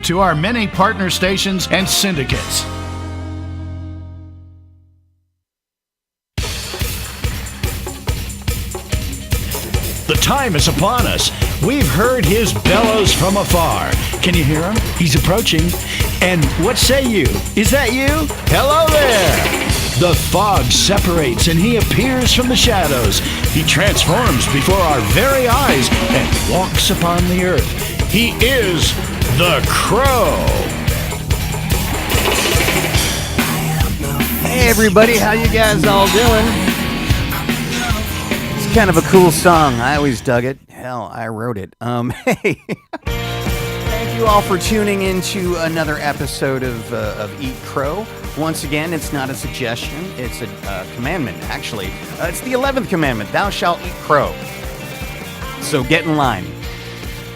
to our many partner stations and syndicates. The time is upon us. We've heard his bellows from afar. Can you hear him? He's approaching. And what say you? Is that you? Hello there! The fog separates and he appears from the shadows. He transforms before our very eyes and walks upon the earth. He is the Crow. Hey everybody, how you guys all doing? It's kind of a cool song. I always dug it. Hell, I wrote it. Hey, thank you all for tuning into another episode of Eat Crow. Once again, it's not a suggestion, it's a commandment, actually. It's the 11th commandment, thou shalt eat crow. So get in line.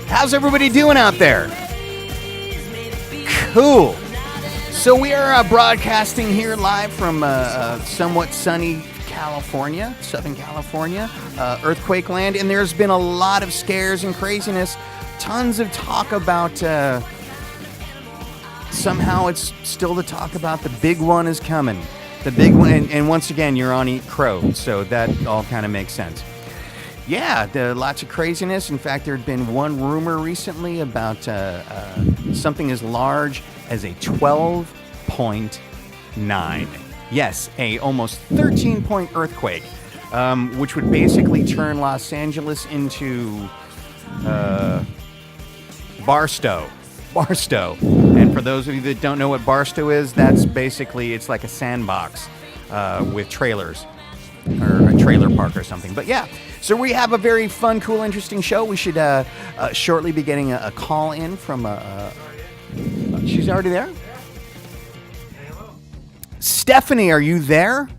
How's everybody doing out there? Cool. So we are broadcasting here live from somewhat sunny California, Southern California, earthquake land, and there's been a lot of scares and craziness. Tons of talk about, somehow it's still the talk about the big one is coming. The big one, and once again, you're on Eat Crow, so that all kind of makes sense. Yeah, lots of craziness. In fact, there had been one rumor recently about something as large as a 12.9. Yes, a almost 13-point earthquake, which would basically turn Los Angeles into Barstow. And for those of you that don't know what Barstow is, that's basically, it's like a sandbox with trailers, or a trailer park or something. But yeah, so we have a very fun, cool, interesting show. We should shortly be getting a call in from she's already there? Stephanie, are you there?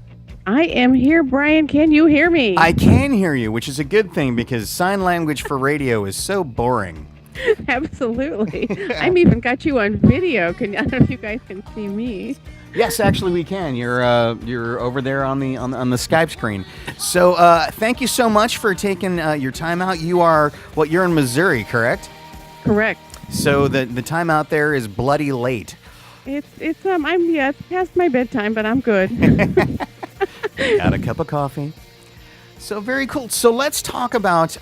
I am here, Brian. Can you hear me? I can hear you, which is a good thing because sign language for radio is so boring. Absolutely. I'm even got you on video. I don't know if you guys can see me. Yes, actually we can. You're over there on the Skype screen. So thank you so much for taking your time out. You're in Missouri, correct? Correct. So the time out there is bloody late. It's past my bedtime, but I'm good. Got a cup of coffee. So very cool. So let's talk about.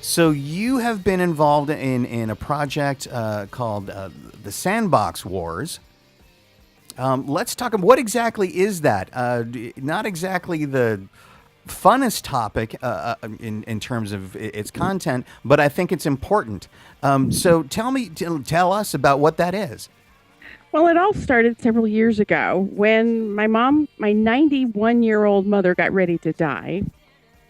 So you have been involved in a project called the Sandbox Wars. Let's talk about what exactly is that. Not exactly the funnest topic in terms of its content, but I think it's important. So tell us about what that is. Well, it all started several years ago when my mom, my 91-year-old mother, got ready to die.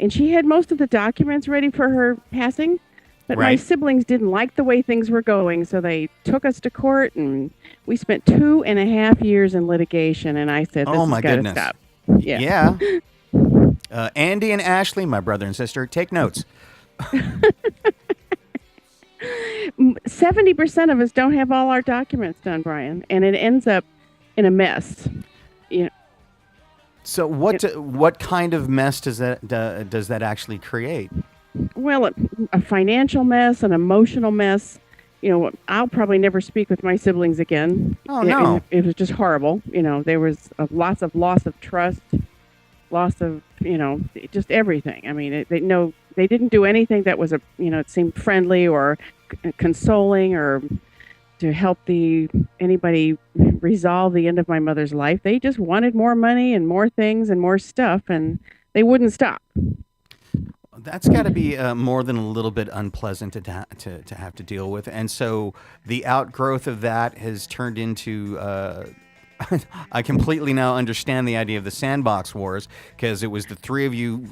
And she had most of the documents ready for her passing. But my siblings didn't like the way things were going, so they took us to court, and we spent 2.5 years in litigation. And I said, this has got to stop. Yeah. Andy and Ashley, my brother and sister, take notes. 70% of us don't have all our documents done, Brian, and it ends up in a mess. You know. So what kind of mess does that actually create? Well, a financial mess, an emotional mess. You know, I'll probably never speak with my siblings again. Oh no! It was just horrible. You know, there was lots of loss of trust, loss of just everything. I mean, they didn't do anything that was it seemed friendly or consoling or to help anybody resolve the end of my mother's life. They just wanted more money and more things and more stuff, and they wouldn't stop. That's got to be more than a little bit unpleasant to have to deal with. And so the outgrowth of that has turned into I completely now understand the idea of the Sandbox Wars, because it was the three of you,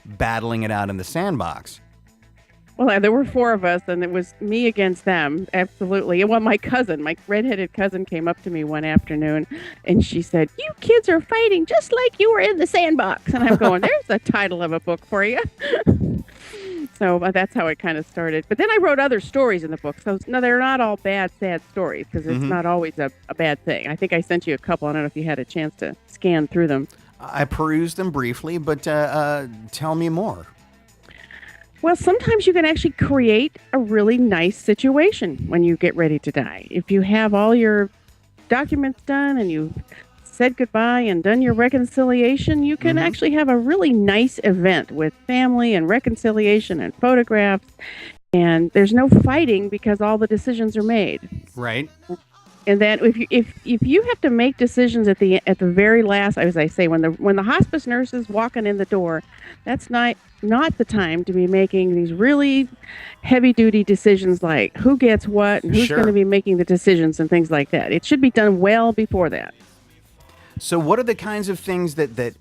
battling it out in the sandbox. Well, there were four of us, and it was me against them, absolutely. And my redheaded cousin came up to me one afternoon, and she said, "You kids are fighting just like you were in the sandbox." And I'm going, there's the title of a book for you. So that's how it kind of started. But then I wrote other stories in the book. So, no, they're not all bad, sad stories, because it's not always a bad thing. I think I sent you a couple. I don't know if you had a chance to scan through them. I perused them briefly, but tell me more. Well, sometimes you can actually create a really nice situation when you get ready to die. If you have all your documents done and you've said goodbye and done your reconciliation, you can Mm-hmm. actually have a really nice event with family and reconciliation and photographs. And there's no fighting because all the decisions are made. Right. And then if you have to make decisions at the very last, as I say, when the hospice nurse is walking in the door, that's not the time to be making these really heavy duty decisions like who gets what and who's going to Sure. be making the decisions and things like that. It should be done well before that. So, what are the kinds of things that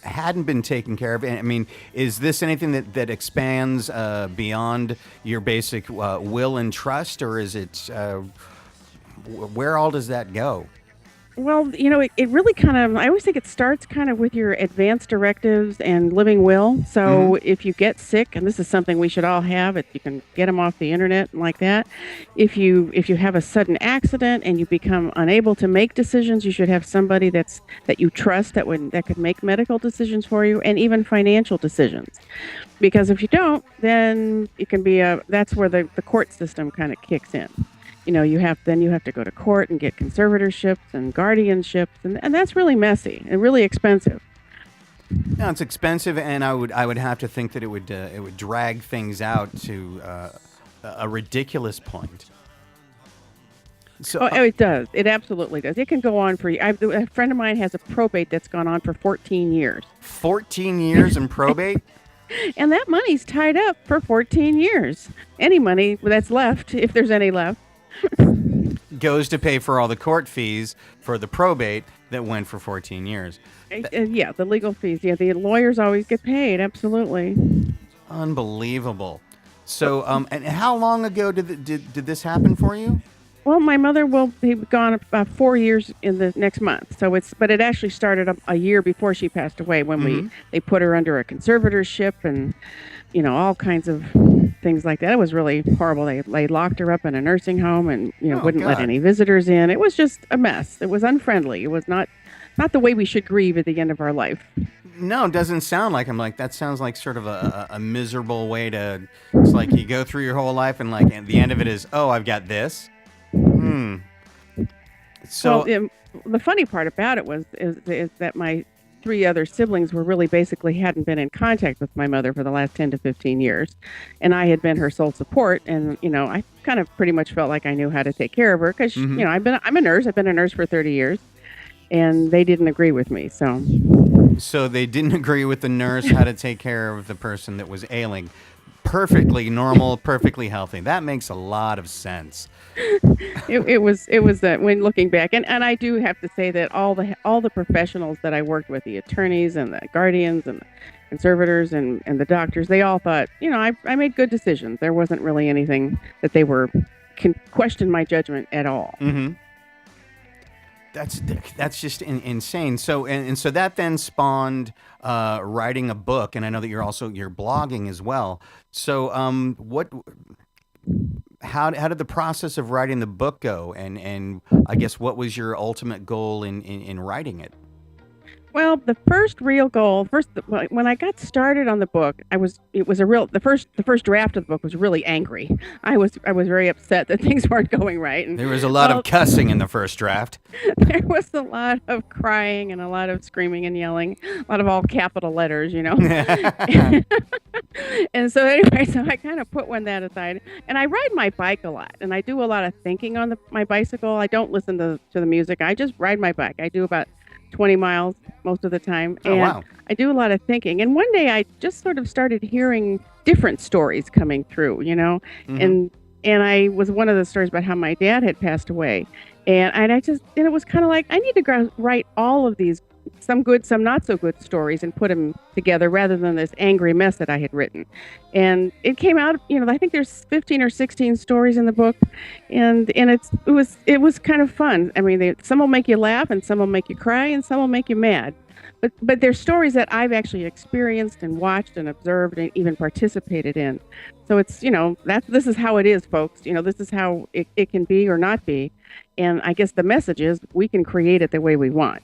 hadn't been taken care of? And I mean, is this anything that expands beyond your basic will and trust, or is it where all does that go? Well, it really kind of, I always think it starts kind of with your advance directives and living will. Hmm. So if you get sick, and this is something we should all have, if you can get them off the internet and like that. If you have a sudden accident and you become unable to make decisions, you should have somebody that you trust that could make medical decisions for you and even financial decisions. Because if you don't, then it can be that's where the court system kind of kicks in. You have to go to court and get conservatorships and guardianships, and that's really messy and really expensive. No, it's expensive, and I would have to think that it would drag things out to a ridiculous point. So, Oh, it does. It absolutely does. It can go on for. A friend of mine has a probate that's gone on for 14 years, 14 years in probate. and that money's tied up for 14 years. Any money that's left, if there's any left. Goes to pay for all the court fees for the probate that went for 14 years. Yeah, the legal fees. Yeah, the lawyers always get paid. Absolutely. Unbelievable. So, and how long ago did this happen for you? Well, my mother will be gone about 4 years in the next month. But it actually started a year before she passed away when they put her under a conservatorship and, all kinds of things like that. It was really horrible. They locked her up in a nursing home and, Oh wouldn't let God. any visitors in. It was just a mess. It was unfriendly. It was not the way we should grieve at the end of our life. No, it doesn't sound like. I'm like, that sounds like sort of a miserable way to. It's like you go through your whole life and like at the end of it is, oh, I've got this. Hmm. So, The funny part about it is that my three other siblings were really basically hadn't been in contact with my mother for the last 10 to 15 years, and I had been her sole support. And I kind of pretty much felt like I knew how to take care of her because mhm. I'm a nurse. I've been a nurse for 30 years, and they didn't agree with me. so they didn't agree with the nurse how to take care of the person that was ailing. Perfectly normal, perfectly healthy. That makes a lot of sense. It was that when looking back, and I do have to say that all the professionals that I worked with, the attorneys and the guardians and the conservators and the doctors, they all thought I made good decisions. There wasn't really anything that they were can question my judgment at all. Hmm. That's just insane. So and so that then spawned writing a book, and I know that you're blogging as well. So what? How did the process of writing the book go? And I guess what was your ultimate goal in writing it? Well, the first real goal, when I got started on the book, the first draft of the book was really angry. I was very upset that things weren't going right, and There was a lot of well, cussing in the first draft. there was a lot of crying and a lot of screaming and yelling, a lot of all capital letters. And so anyway, so I kind of put that aside, and I ride my bike a lot, and I do a lot of thinking on my bicycle. I don't listen to the music. I just ride my bike. I do about 20 miles most of the time, Oh and wow. I do a lot of thinking. And one day I just sort of started hearing different stories coming through, Hmm. and I was one of the stories about how my dad had passed away, and it was kind of like I need to write all of these, some good, some not so good stories, and put them together rather than this angry mess that I had written. And it came out, I think there's 15 or 16 stories in the book, and it was kind of fun. I mean, some will make you laugh, and some will make you cry, and some will make you mad. But they're stories that I've actually experienced and watched and observed and even participated in. So it's, this is how it is, folks. This is how it can be or not be. And I guess the message is we can create it the way we want.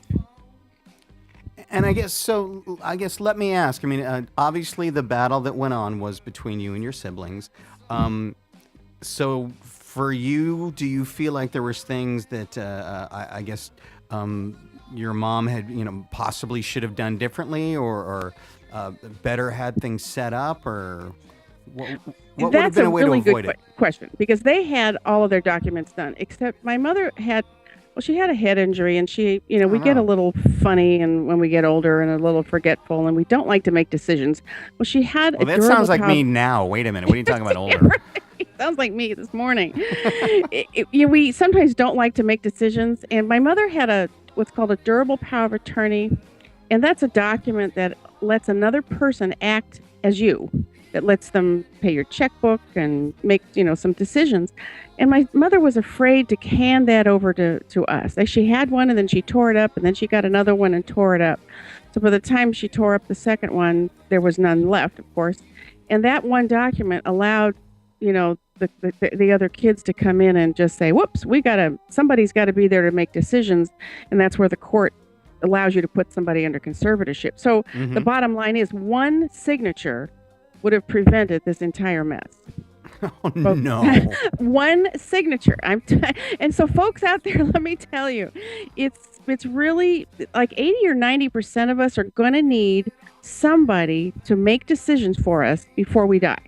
And I guess so. I guess let me ask. I mean, obviously, the battle that went on was between you and your siblings. So for you, do you feel like there was things that I guess your mom had, possibly should have done differently, or better had things set up, or what would have That's been a a way really to avoid good it? question because they had all of their documents done, except my mother had, well, she had a head injury and we get a Oh, little funny and when we get older and a little forgetful and we don't like to make decisions. Well, she had well, a that sounds durable like me child. now. Wait a minute. What are you talking about, Yeah, older? right. Sounds like me this morning. We sometimes don't like to make decisions. And my mother had what's called a durable power of attorney. And that's a document that lets another person act as you, that lets them pay your checkbook and make, some decisions. And my mother was afraid to hand that over to us. Like she had one and then she tore it up and then she got another one and tore it up. So by the time she tore up the second one, there was none left, of course. And that one document allowed, the other kids to come in and just say, whoops, somebody's got to be there to make decisions. And that's where the court allows you to put somebody under conservatorship. So the Mm-hmm. bottom line is one signature would have prevented this entire mess. Oh Well, no. one signature. And so folks out there, let me tell you, it's really like 80 or 90% of us are going to need somebody to make decisions for us before we die.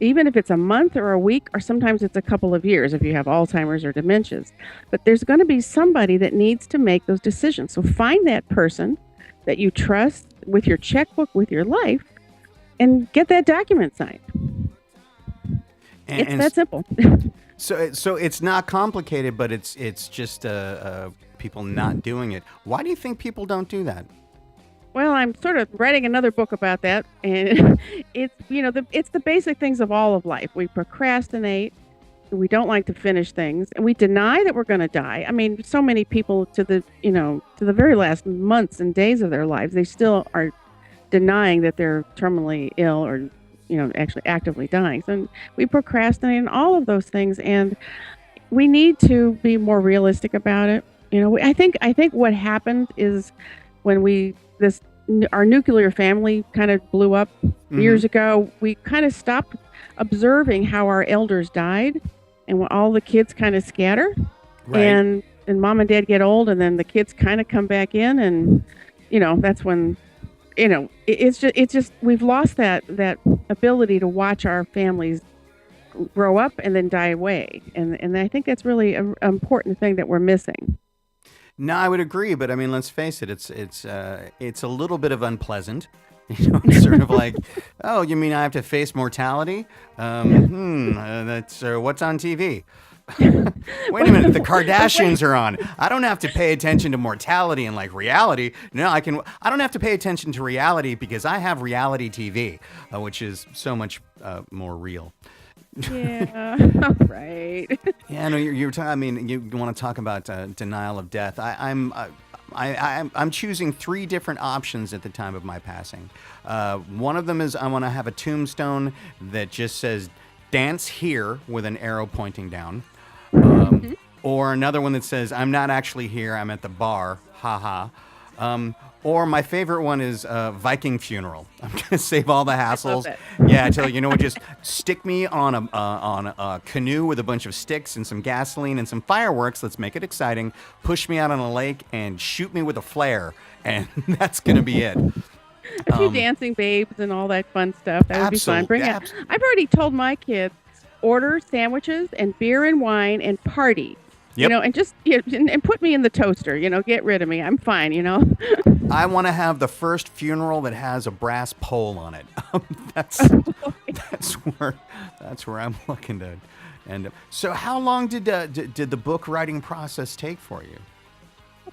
Even if it's a month or a week, or sometimes it's a couple of years if you have Alzheimer's or dementias. But there's going to be somebody that needs to make those decisions. So find that person that you trust with your checkbook, with your life, and get that document signed. And, It's and that simple. so it's not complicated, but it's just people not doing it. Why do you think people don't do that? Well, I'm sort of writing another book about that, and it's the basic things of all of life. We procrastinate, we don't like to finish things, and we deny that we're going to die. I mean, so many people to the very last months and days of their lives, they still are denying that they're terminally ill or actually actively dying. So we procrastinate and all of those things, and we need to be more realistic about it. I think what happened is when our nuclear family kind of blew up Mm-hmm. years ago, we kind of stopped observing how our elders died, and when all the kids kind of scatter, Right. and mom and dad get old, and then the kids kind of come back in, and that's when it's just we've lost that ability to watch our families grow up and then die away, and I think that's really an important thing that we're missing. No, I would agree, but I mean, let's face it, it's a little bit of unpleasant. It's sort of like, oh, you mean I have to face mortality? That's what's on TV. Wait a minute, the Kardashians are on. I don't have to pay attention to mortality and like reality. No, I don't have to pay attention to reality because I have reality TV, which is so much more real. Yeah, right. Yeah, no, you're talking. I mean, you want to talk about denial of death. I'm choosing three different options at the time of my passing. One of them is I want to have a tombstone that just says "Dance here" with an arrow pointing down, or another one that says "I'm not actually here. I'm at the bar." Ha ha. Or my favorite one is Viking funeral. I'm gonna save all the I love hassles. it. Yeah, I tell you, what? Just stick me on a canoe with a bunch of sticks and some gasoline and some fireworks. Let's make it exciting. Push me out on a lake and shoot me with a flare, and that's gonna be it. A few Um, dancing babes and all that fun stuff. That would be fun. absolutely. Bring it. I've already told my kids order sandwiches and beer and wine and party. Yep. And just and put me in the toaster. Get rid of me. I'm fine. I want to have the first funeral that has a brass pole on it. That's that's where I'm looking to end up. So, how long did the book writing process take for you?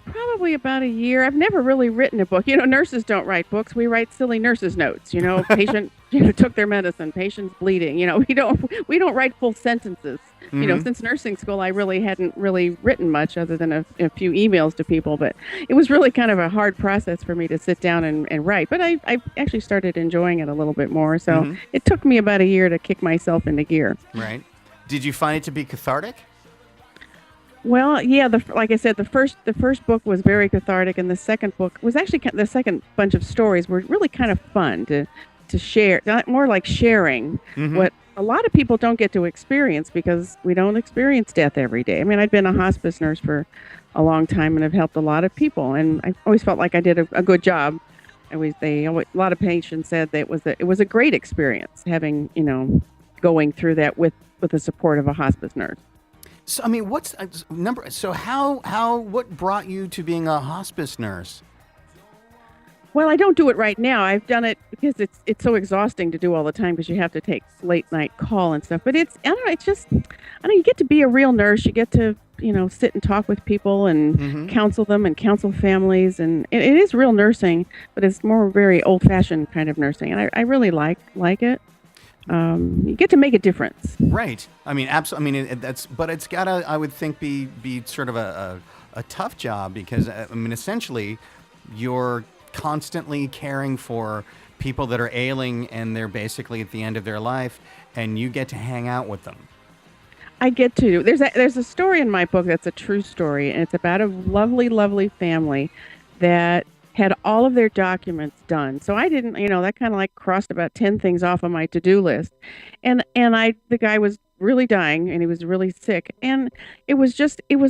Probably about a year. I've never really written a book. Nurses don't write books. We write silly nurses notes. Patient took their medicine. Patient's bleeding. We don't write full sentences. Mhm. Since nursing school, I really hadn't really written much other than a few emails to people. But it was really kind of a hard process for me to sit down and write. But I actually started enjoying it a little bit more. So Mhm. it took me about a year to kick myself into gear. Right. Did you find it to be cathartic? Well, yeah, like I said, the first book was very cathartic, and the second book was actually the second bunch of stories were really kind of fun to share, not more like sharing Mm-hmm. what a lot of people don't get to experience because we don't experience death every day. I mean, I've been a hospice nurse for a long time and have helped a lot of people, and I always felt like I did a good job. A lot of patients said that it was a great experience having going through that with the support of a hospice nurse. So I mean, what's number? So what brought you to being a hospice nurse? Well, I don't do it right now. I've done it because it's so exhausting to do all the time because you have to take late night call and stuff. But I don't know, it's just, I don't know, you get to be a real nurse. You get to, sit and talk with people and Mm-hmm. counsel them and counsel families. And it is real nursing, but it's more very old fashioned kind of nursing. And I really like it. You get to make a difference. Right. I mean, absolutely. I mean, but it's gotta, I would think, be sort of a tough job because I mean, essentially, you're constantly caring for people that are ailing and they're basically at the end of their life, and you get to hang out with them. I get to. There's a story in my book that's a true story, and it's about a lovely, lovely family that had all of their documents done. So I didn't, that kind of like crossed about 10 things off of my to-do list. And the guy was really dying and he was really sick. And it was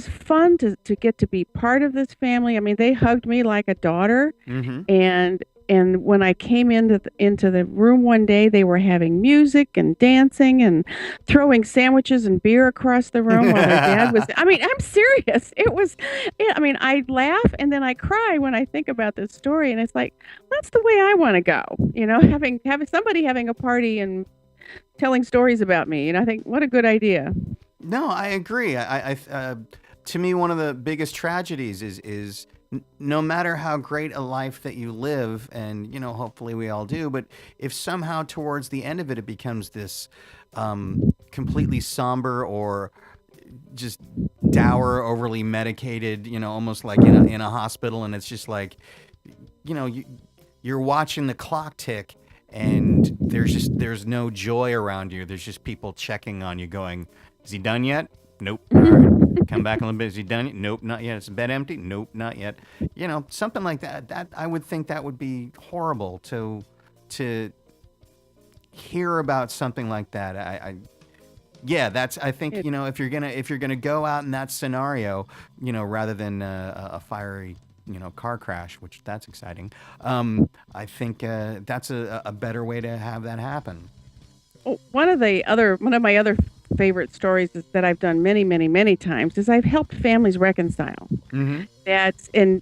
fun to get to be part of this family. I mean, they hugged me like a daughter. Mm-hmm. And when I came into the room one day, they were having music and dancing and throwing sandwiches and beer across the room while their dad was. I mean, I'm serious. It was. I mean, I laugh and then I cry when I think about this story, and it's like that's the way I want to go. Having somebody having a party and telling stories about me. I think what a good idea. No, I agree. To me, one of the biggest tragedies is no matter how great a life that you live, and hopefully we all do, but if somehow towards the end of it, it becomes this completely somber or just dour, overly medicated, almost like in a hospital, and it's just like, you're watching the clock tick. And there's no joy around you. There's just people checking on you, going, "Is he done yet? Nope. All right. Come back a little bit. Is he done yet? Nope, not yet. Is the bed empty? Nope, not yet." Something like that. That I would think that would be horrible to hear about something like that. Yeah, that's. I think It, if you're gonna go out in that scenario, rather than a fiery car crash, which that's exciting. I think that's a better way to have that happen. one of my other favorite stories is that I've done many, many, many times is I've helped families reconcile. Mm-hmm. That's in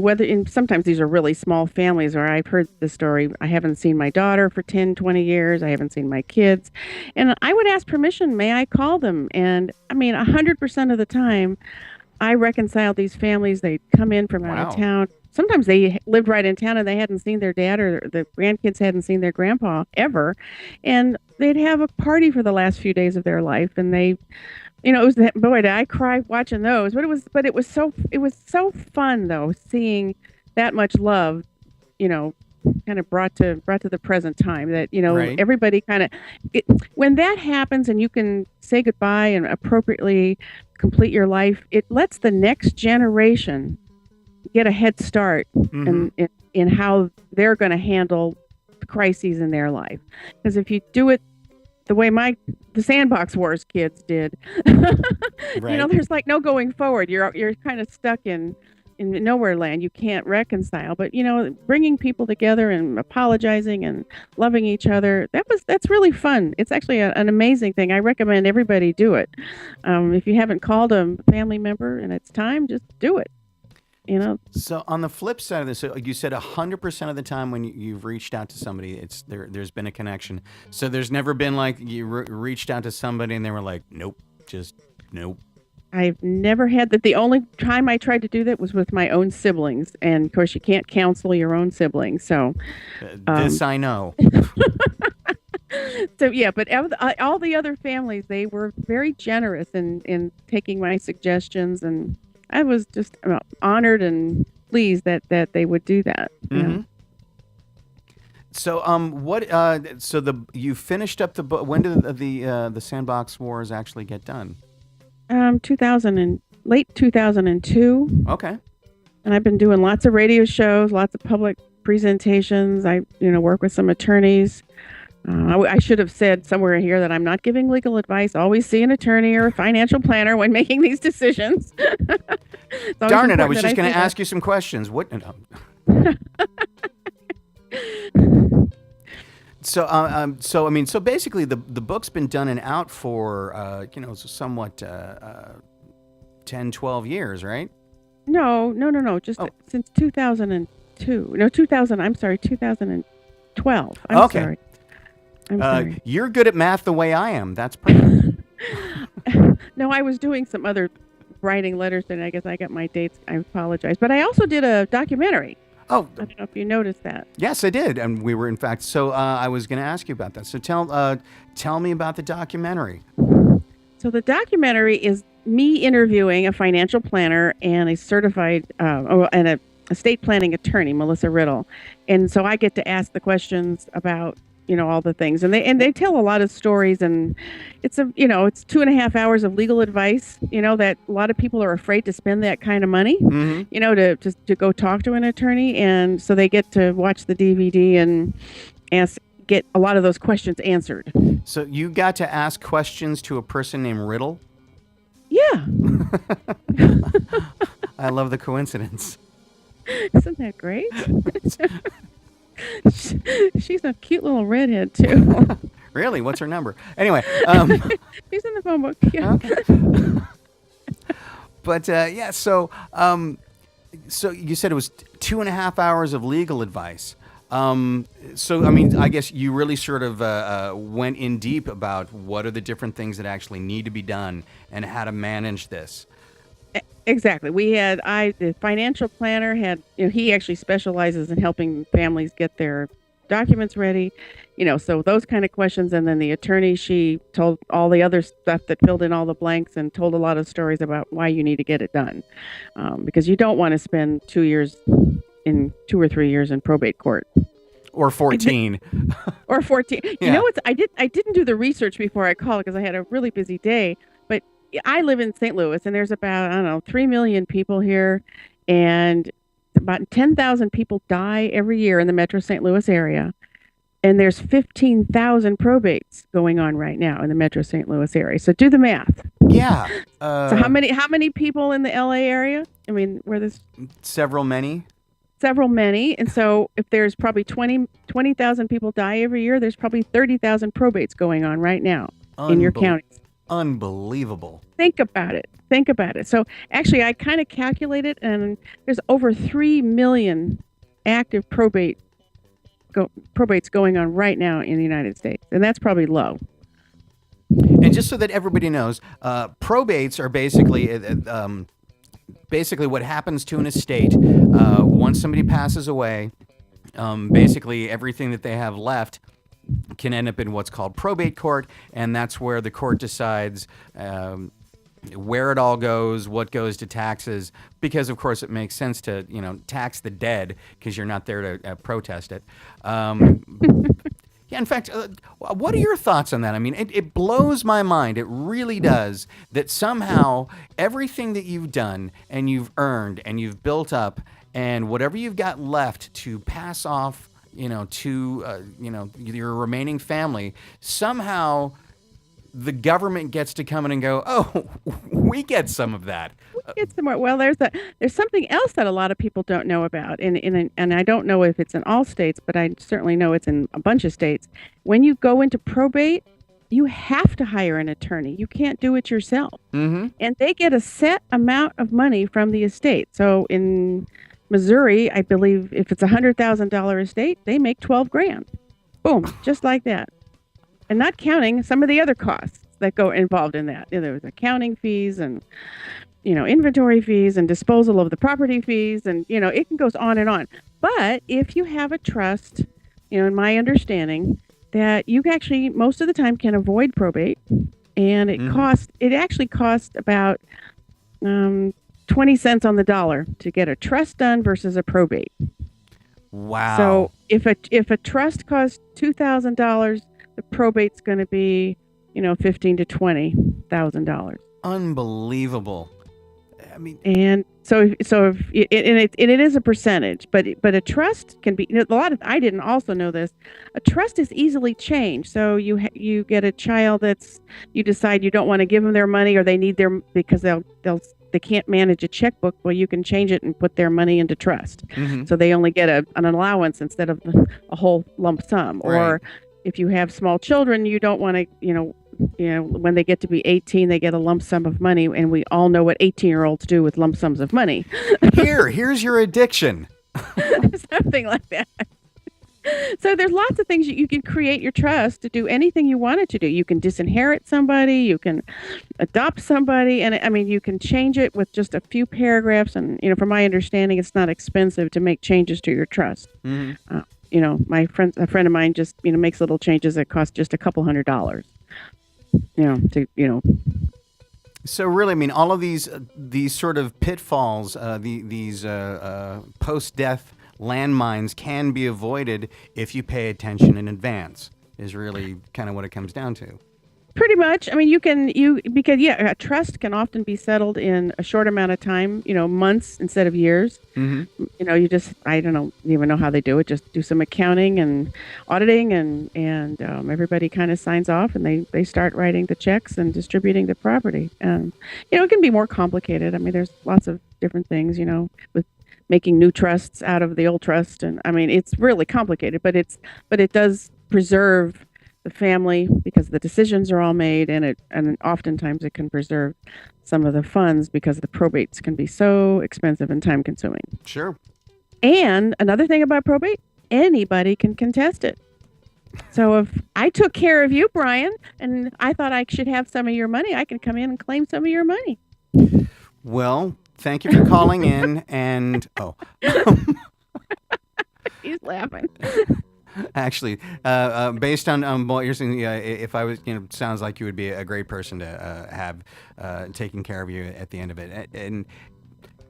whether in sometimes these are really small families where I've heard the story. I haven't seen my daughter for 10, 20 years. I haven't seen my kids. And I would ask permission, may I call them? And I mean, 100% of the time, I reconciled these families. They'd come in from out of Wow. town. Sometimes they lived right in town and they hadn't seen their dad or the grandkids hadn't seen their grandpa ever. And they'd have a party for the last few days of their life. And it was that, boy, did I cry watching those. But it was so fun though, seeing that much love, you know, kind of brought to the present time that, Right. everybody when that happens and you can say goodbye and appropriately complete your life, it lets the next generation get a head start Mm-hmm. in how they're going to handle the crises in their life. Because if you do it the way the Sandbox Wars kids did, Right. there's like no going forward. You're kind of stuck in nowhere land. You can't reconcile. But bringing people together and apologizing and loving each other, that's really fun. It's actually an amazing thing. I recommend everybody do it. If you haven't called a family member and it's time, just do it. You know, So on the flip side of this, so you said 100% of the time when you've reached out to somebody, it's there's been a connection. So there's never been like you reached out to somebody and they were like, nope, just nope. I've never had that. The only time I tried to do that was with my own siblings, and of course, you can't counsel your own siblings. So, This um, I know. so yeah. But all the other families, they were very generous in taking my suggestions, and I was just honored and pleased that they would do that. Hmm. So what so the you finished up the book. When did the Sandbox Wars actually get done? 2000 and late 2002, Okay. and I've been doing lots of radio shows, lots of public presentations. I, work with some attorneys. I should have said somewhere in here that I'm not giving legal advice. Always see an attorney or a financial planner when making these decisions. Darn it! I was just going to ask you some questions. What? No. So basically, the book's been done and out for somewhat 10, 12 years, right? No. Just since 2002. No, 2000. I'm sorry, 2012. I'm sorry. I'm sorry. You're good at math the way I am. That's perfect. No, I was doing some other writing letters, and I guess I got my dates. I apologize. But I also did a documentary. Oh, I don't know if you noticed that. Yes, I did, and we were in fact. So I was going to ask you about that. So tell me about the documentary. So the documentary is me interviewing a financial planner and a certified and a estate planning attorney, Melissa Riddle, and so I get to ask the questions about all the things, and they tell a lot of stories, and it's it's 2.5 hours of legal advice, that a lot of people are afraid to spend that kind of money, to go talk to an attorney, and so they get to watch the DVD and get a lot of those questions answered. So you got to ask questions to a person named Riddle? Yeah. I love the coincidence. Isn't that great? She's a cute little redhead too. Really? What's her number? Anyway, she's in the phone book. Yeah. Okay. But so you said it was 2.5 hours of legal advice. I guess you really sort of went in deep about what are the different things that actually need to be done and how to manage this. Exactly. The financial planner had, he actually specializes in helping families get their documents ready, so those kind of questions. And then the attorney, she told all the other stuff that filled in all the blanks and told a lot of stories about why you need to get it done. Because you don't want to spend 2 or 3 years in probate court. Or 14. Or 14. Yeah. I didn't do the research before I called because I had a really busy day, but I live in St. Louis, and there's about, 3 million people here, and about 10,000 people die every year in the Metro St. Louis area, and there's 15,000 probates going on right now in the Metro St. Louis area. So do the math. Yeah. So how many people in the LA area? I mean, where there's several many, and so if there's probably 20,000 people die every year, there's probably 30,000 probates going on right now in your county. Unbelievable. Think about it. So actually, I kind of calculated, and there's over 3 million active probates going on right now in the United States, and that's probably low. And just so that everybody knows, probates are basically what happens to an estate once somebody passes away. Basically, everything that they have left can end up in what's called probate court, and that's where the court decides where it all goes, what goes to taxes, because of course it makes sense to tax the dead because you're not there to protest it. Yeah, in fact, what are your thoughts on that? I mean, it blows my mind. It really does, that somehow everything that you've done and you've earned and you've built up, and whatever you've got left to pass off to your remaining family, somehow the government gets to come in and go, oh, we get some of that. We get some more. Well, there's something else that a lot of people don't know about, and I don't know if it's in all states, but I certainly know it's in a bunch of states. When you go into probate, you have to hire an attorney. You can't do it yourself. Mm-hmm. And they get a set amount of money from the estate. So in Missouri, I believe if it's $100,000 estate, they make $12,000. Boom, just like that. And not counting some of the other costs that go involved in that. There's accounting fees and, inventory fees and disposal of the property fees. And, it goes on and on. But if you have a trust, in my understanding, that you actually most of the time can avoid probate. And it actually costs about 20 cents on the dollar to get a trust done versus a probate. Wow. So if a trust costs $2,000, the probate's going to be, $15,000 to $20,000. Unbelievable. I mean, And so if it is a percentage, but a trust can be a lot of. I didn't also know this. A trust is easily changed. So you get a child that's you decide you don't want to give them their money, or they need their because they can't manage a checkbook. Well, you can change it and put their money into trust, so they only get an allowance instead of a whole lump sum. Right. Or if you have small children, you don't want to when they get to be 18, they get a lump sum of money, and we all know what 18-year-olds do with lump sums of money. here's your addiction. Something like that. So there's lots of things you can create your trust to do anything you want it to do. You can disinherit somebody, you can adopt somebody, and I mean you can change it with just a few paragraphs. And from my understanding, it's not expensive to make changes to your trust. Mm-hmm. A friend of mine just makes little changes that cost just a couple $100. So really, I mean, all of these sort of pitfalls, these post-death landmines can be avoided if you pay attention in advance. Is really kind of what it comes down to. Pretty much. I mean, because a trust can often be settled in a short amount of time, months instead of years. Mm-hmm. I don't even know how they do it. Just do some accounting and auditing and everybody kind of signs off and they start writing the checks and distributing the property. It can be more complicated. I mean, there's lots of different things, with making new trusts out of the old trust. And I mean, it's really complicated, but it does preserve the family because the decisions are all made, and oftentimes it can preserve some of the funds because the probates can be so expensive and time consuming. Sure. And another thing about probate, anybody can contest it. So if I took care of you, Brian, and I thought I should have some of your money, I can come in and claim some of your money. Well, thank you for calling in. And He's laughing. Actually, based on what you're saying, if I was, sounds like you would be a great person to have taking care of you at the end of it. And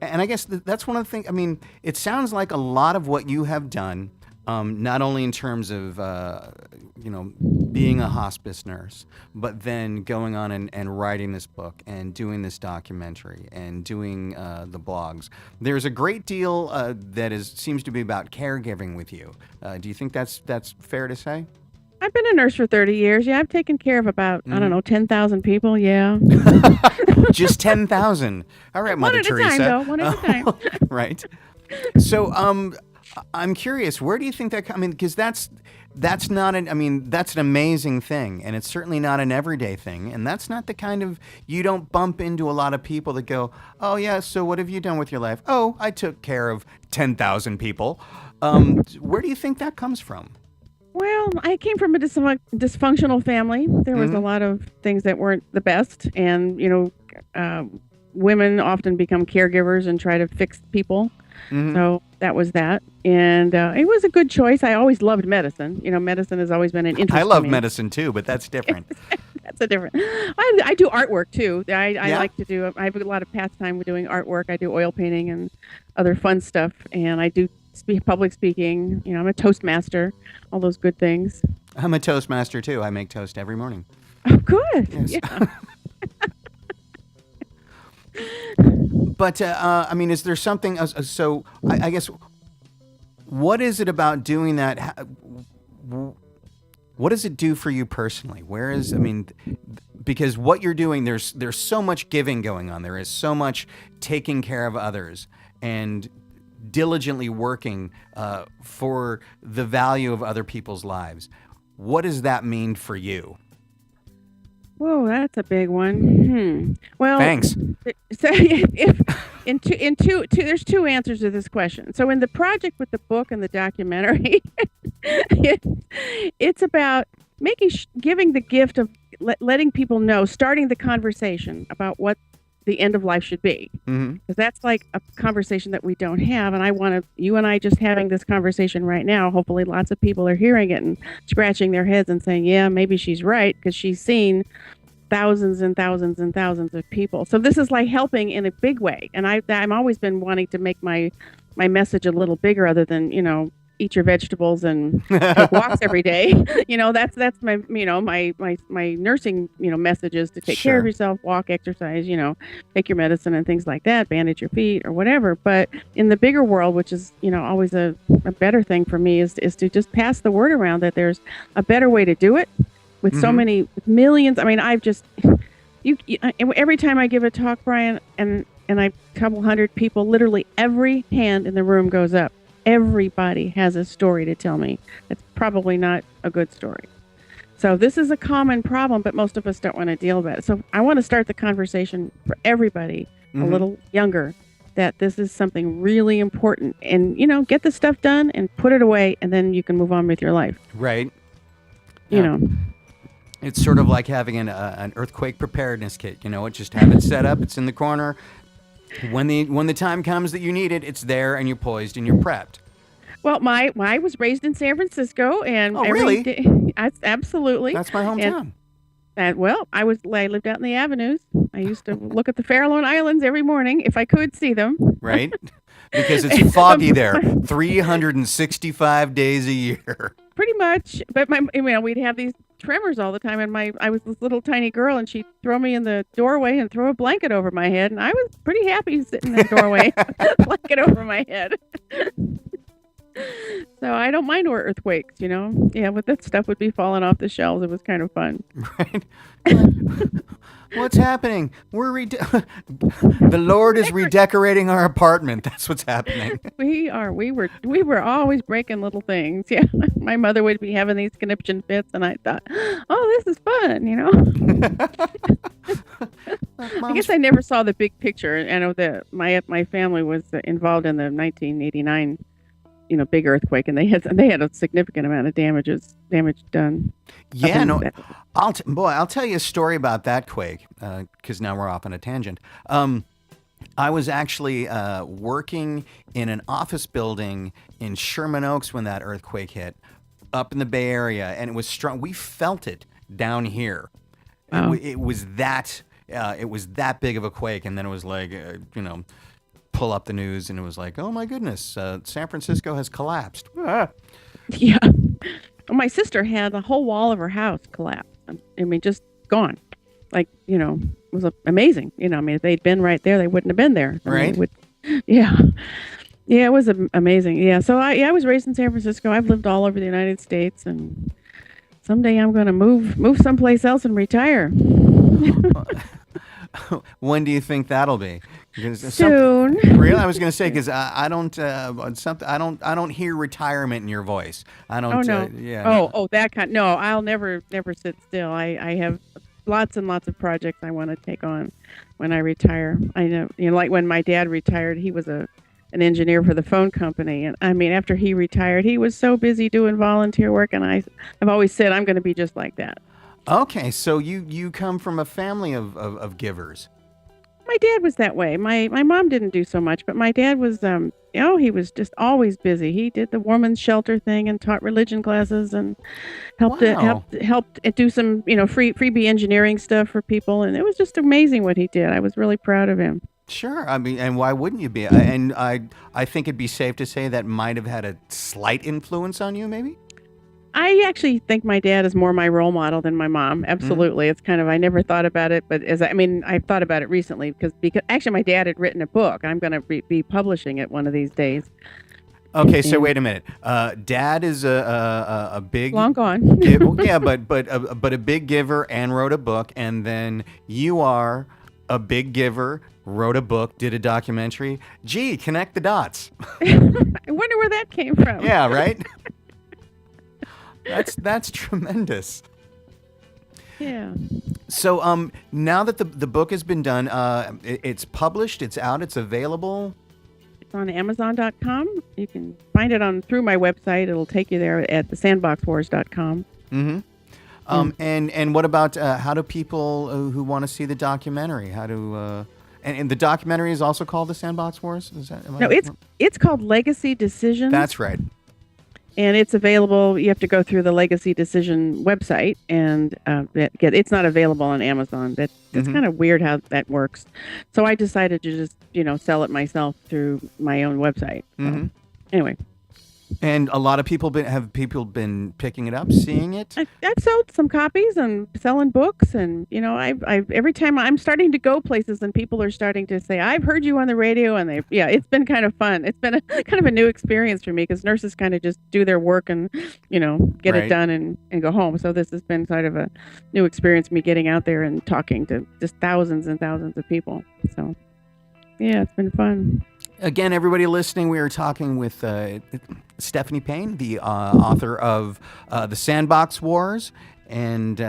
I guess that's one of the things. I mean, it sounds like a lot of what you have done, not only in terms of being a hospice nurse, but then going on and writing this book and doing this documentary and doing the blogs. There's a great deal that seems to be about caregiving with you. Do you think that's fair to say? I've been a nurse for 30 years. Yeah, I've taken care of about, I don't know, 10,000 people. Yeah. Just 10,000. All right, Mother Teresa. One at a time. Right. So, I'm curious, where do you think that? I mean, because that's not an. I mean, that's an amazing thing, and it's certainly not an everyday thing, and that's not the kind of. You don't bump into a lot of people that go, "Oh yeah, so what have you done with your life?" "Oh, I took care of 10,000 people." Where do you think that comes from? Well, I came from a dysfunctional family. There was a lot of things that weren't the best, and women often become caregivers and try to fix people. Mm-hmm. So that was that. And it was a good choice. I always loved medicine. Medicine has always been an interest I love to me. medicine too, but that's different. That's a different. I do artwork too. I like to do. I have a lot of pastime with doing artwork. I do oil painting and other fun stuff. And I do public speaking. I'm a Toastmaster. All those good things. I'm a Toastmaster too. I make toast every morning. Oh, good. Yes. Yeah. But, I mean, is there something, so I guess, what is it about doing that? What does it do for you personally? Because what you're doing, there's so much giving going on. There is so much taking care of others and diligently working for the value of other people's lives. What does that mean for you? Whoa, that's a big one. Well, thanks. So, there's two answers to this question. So, in the project with the book and the documentary, it's about giving the gift of letting people know, starting the conversation about what the end of life should be, because that's like a conversation that we don't have, and I want you and I just having this conversation right now. Hopefully, lots of people are hearing it and scratching their heads and saying, "Yeah, maybe she's right," because she's seen thousands and thousands and thousands of people. So this is like helping in a big way, and I'm always been wanting to make my message a little bigger, other than eat your vegetables and take walks every day. That's my my nursing messages to take care of Sure. yourself, walk, exercise, take your medicine and things like that, bandage your feet or whatever. But in the bigger world, which is always a better thing for me, is to just pass the word around that there's a better way to do it with so Hmm. many millions. I mean, I've just every time I give a talk, Brian, and I couple hundred people, literally every hand in the room goes up. Everybody has a story to tell me. It's probably not a good story. So this is a common problem, but most of us don't want to deal with it. So I want to start the conversation for everybody a Hmm. little younger, that this is something really important, and get the stuff done and put it away, and then you can move on with your life. Right. You Yeah. know. It's sort of like having an earthquake preparedness kit. Just have it set up. It's in the corner. When the time comes that you need it, it's there and you're poised and you're prepped. Well, I was raised in San Francisco, and Oh, every really? day, absolutely. That's my hometown. I lived out in the avenues. I used to look at the Farallon Islands every morning if I could see them. Right? Because it's foggy there 365 days a year. Pretty much, but we'd have these tremors all the time, and I was this little tiny girl, and she'd throw me in the doorway and throw a blanket over my head, and I was pretty happy sitting in the doorway, blanket over my head. So I don't mind earthquakes, Yeah, but that stuff would be falling off the shelves. It was kind of fun. Right? What's happening? The Lord is redecorating our apartment. That's what's happening. We were always breaking little things. Yeah, my mother would be having these conniption fits, and I thought, oh, this is fun. I guess I never saw the big picture. I know that my family was involved in the 1989, big earthquake, and they had a significant amount of damage done. Yeah, no, That- I'll tell you a story about that quake, because now we're off on a tangent. I was actually working in an office building in Sherman Oaks when that earthquake hit, up in the Bay Area, and it was strong. We felt it down here. Wow. It was that big of a quake, and then it was like, pull up the news, and it was like, oh my goodness, San Francisco has collapsed. Ah. Yeah. Well, my sister had the whole wall of her house collapse. I mean, just gone. Like, it was amazing. If they'd been right there, they wouldn't have been there. Right. Yeah. Yeah, it was amazing. Yeah. So I was raised in San Francisco. I've lived all over the United States, and someday I'm going to move someplace else and retire. When do you think that'll be? Because Soon. Really, I was going to say, because I don't hear retirement in your voice. I don't. Oh no. Yeah. That kind. No, I'll never sit still. I have lots and lots of projects I want to take on when I retire. I know, like when my dad retired, he was an engineer for the phone company, and I mean, after he retired, he was so busy doing volunteer work, and I've always said I'm going to be just like that. Okay, so you come from a family of givers. My dad was that way. My mom didn't do so much, but my dad was he was just always busy. He did the women's shelter thing and taught religion classes and helped Wow. helped do some freebie engineering stuff for people, and it was just amazing what he did. I was really proud of him. Sure. I mean, and why wouldn't you be? And I think it'd be safe to say that might have had a slight influence on you, maybe. I actually think my dad is more my role model than my mom. Absolutely. It's kind of, I never thought about it, but I've thought about it recently because actually my dad had written a book. I'm going to be publishing it one of these days. Okay, so And wait a minute. Dad is a big long gone. yeah, but a big giver and wrote a book, and then you are a big giver, wrote a book, did a documentary. Gee, connect the dots. I wonder where that came from. Yeah, right. That's tremendous. Yeah. So now that the book has been done, it's published, it's out, it's available. It's on Amazon.com. You can find it through my website. It'll take you there at thesandboxwars.com. Mm-hmm. And what about how do people who want to see the documentary? How do and the documentary is also called The Sandbox Wars? No, it's called Legacy Decisions. That's right. And it's available. You have to go through the Legacy Decision website, and it's not available on Amazon. That's kind of weird how that works. So I decided to just sell it myself through my own website. So, anyway. And a lot of people have people been picking it up, seeing it. I've sold some copies and selling books, and I've every time I'm starting to go places, and people are starting to say, "I've heard you on the radio," and it's been kind of fun. It's been a kind of a new experience for me because nurses kind of just do their work and get it Right. done and go home. So this has been sort of a new experience, me getting out there and talking to just thousands and thousands of people. So yeah, it's been fun. Again, everybody listening, we are talking with Stephanie Payne, the author of The Sandbox Wars, and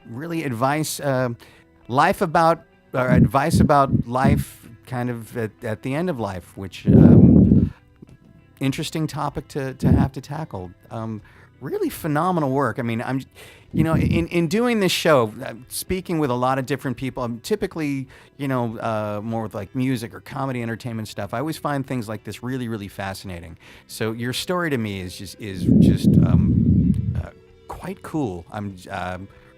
really advice about life kind of at the end of life, which interesting topic to have to tackle. Really phenomenal work. I mean, in doing this show, speaking with a lot of different people. I'm typically, more with like music or comedy, entertainment stuff. I always find things like this really, really fascinating. So your story to me is just quite cool. I'm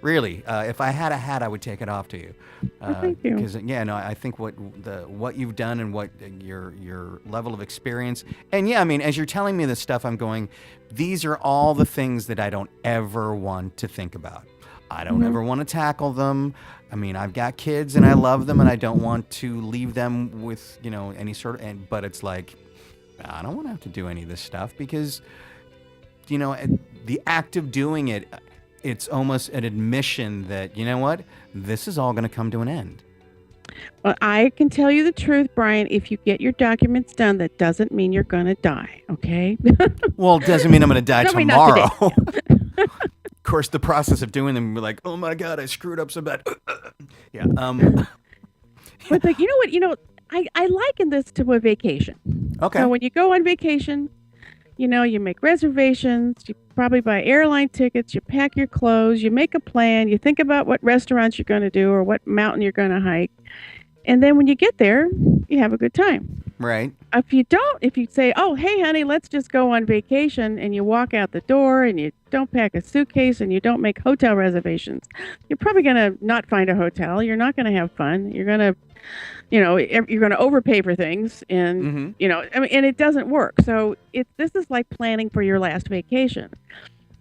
really, if I had a hat, I would take it off to you. Thank you. Because I think what you've done and what your level of experience, and I mean, as you're telling me this stuff, I'm going, these are all the things that I don't ever want to think about. I don't ever want to tackle them. I mean, I've got kids and I love them, and I don't want to leave them with any sort of. But it's like, I don't want to have to do any of this stuff because, the act of doing it. It's almost an admission that, this is all going to come to an end. Well, I can tell you the truth, Brian. If you get your documents done, that doesn't mean you're going to die, okay? Well, it doesn't mean I'm going to die Tell me not tomorrow. Of course, the process of doing them, we're like, oh my God, I screwed up so bad. Yeah. But like, I liken this to a vacation. Okay. So when you go on vacation, you make reservations, you probably buy airline tickets, you pack your clothes, you make a plan, you think about what restaurants you're going to do or what mountain you're going to hike. And then when you get there, you have a good time. Right. If you say, oh, hey, honey, let's just go on vacation, and you walk out the door and you don't pack a suitcase and you don't make hotel reservations, you're probably going to not find a hotel. You're not going to have fun. You're going to you're going to overpay for things, and and it doesn't work. So this is like planning for your last vacation.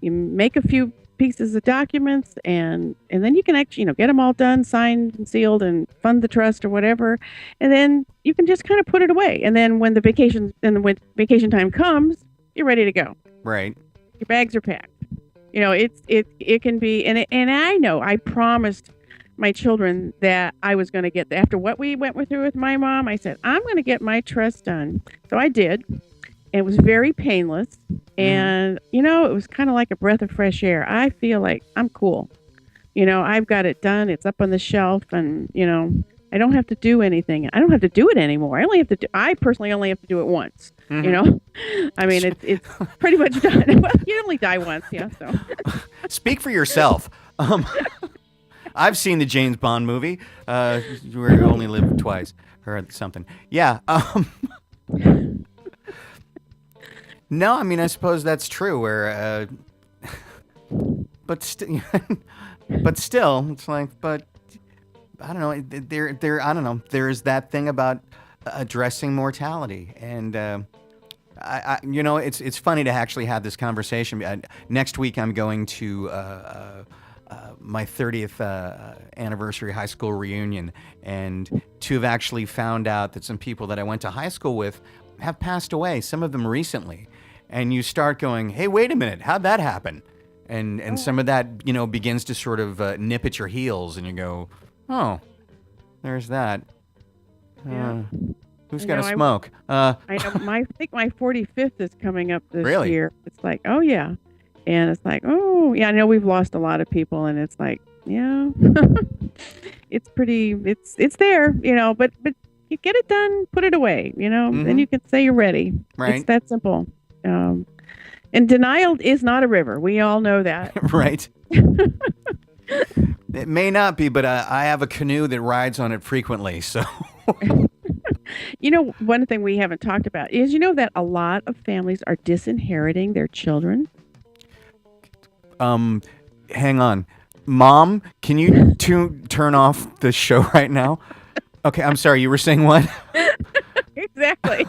You make a few pieces of documents, and then you can actually get them all done, signed and sealed, and fund the trust or whatever, and then you can just kind of put it away. And then when when vacation time comes, you're ready to go. Right. Your bags are packed. It can be, and I know I promised my children that I was going to get, after what we went through with my mom, I said, I'm going to get my trust done. So I did. It was very painless. And, it was kind of like a breath of fresh air. I feel like I'm cool. I've got it done. It's up on the shelf, and, I don't have to do anything. I don't have to do it anymore. I personally only have to do it once. I mean, it's pretty much done. Well, you only die once. Yeah. So Speak for yourself. I've seen the James Bond movie, where you only live twice, or something. Yeah. No, I mean, I suppose that's true. Where, but still, it's like, but I don't know. I don't know. There's that thing about addressing mortality, and it's funny to actually have this conversation. Next week, I'm going to my 30th anniversary high school reunion, and to have actually found out that some people that I went to high school with have passed away, some of them recently, and you start going, hey, wait a minute, how'd that happen? And some of that, begins to sort of nip at your heels, and you go, oh, there's that. Yeah. Who's I got to know, smoke? I know I think my 45th is coming up this Really? year. It's like, oh yeah. And it's like, oh yeah, I know we've lost a lot of people, and it's like, yeah, it's there, but you get it done, put it away, then you can say you're ready. Right. It's that simple. And denial is not a river. We all know that. Right. It may not be, but I have a canoe that rides on it frequently, so. One thing we haven't talked about is, that a lot of families are disinheriting their children. Hang on. Mom, can you turn off the show right now? Okay, I'm sorry, you were saying what? Exactly.